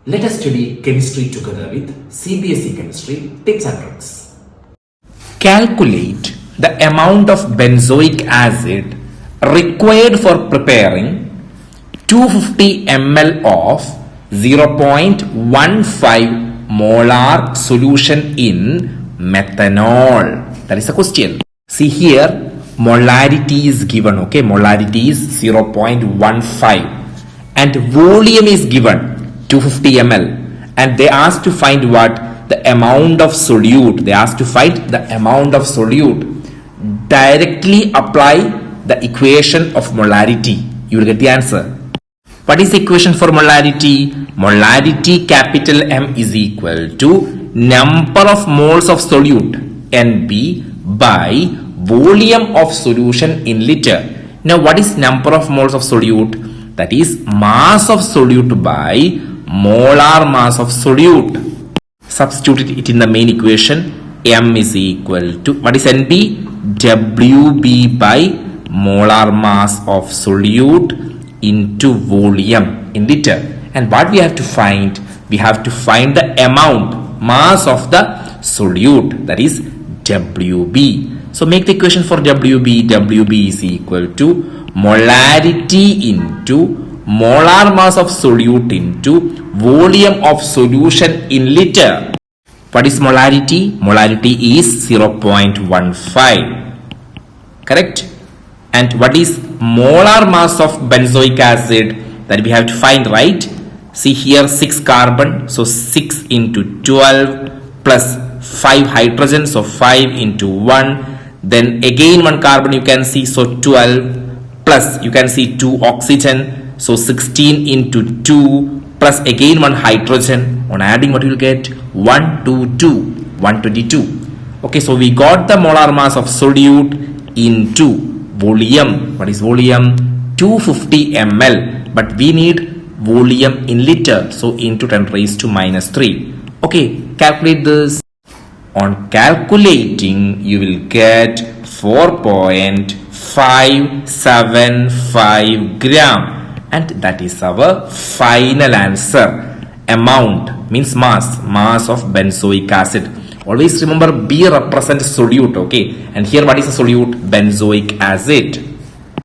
Let us study chemistry together with CBSE Chemistry tips and tricks. Calculate the amount of benzoic acid required for preparing 250 ml of 0.15 molar solution in methanol. That is the question. See here, molarity is given, okay? Molarity is 0.15 and volume is given 250 ml, and they asked to find what? The amount of solute. They asked to find the amount of solute. Directly apply the equation of molarity. You will get the answer. What is the equation for molarity? Molarity capital M is equal to number of moles of solute NB by volume of solution in liter. Now what is number of moles of solute? That is mass of solute by molar mass of solute. Substitute it in the main equation. M is equal to, what is NB? WB by molar mass of solute into volume in liter. And what we have to find? We have to find the amount, mass of the solute, that is WB. So make the equation for WB. WB is equal to molarity into molar mass of solute into volume of solution in liter. What is molarity? Molarity is 0.15. Correct? And what is molar mass of benzoic acid? That we have to find, right? See here 6 carbon. So 6 into 12 plus 5 hydrogen. So 5 into 1. Then again 1 carbon you can see. So 12 plus you can see 2 oxygen. So 16 into 2 plus again 1 hydrogen. On adding, what you will get? 122. Okay, so we got the molar mass of solute into volume. What is volume? 250 ml. But we need volume in liter. So into 10 raised to minus 3. Okay, calculate this. On calculating, you will get 4.575 gram. And that is our final answer. Amount means mass of benzoic acid. Always remember B represents solute, okay? And here what is a solute? Benzoic acid.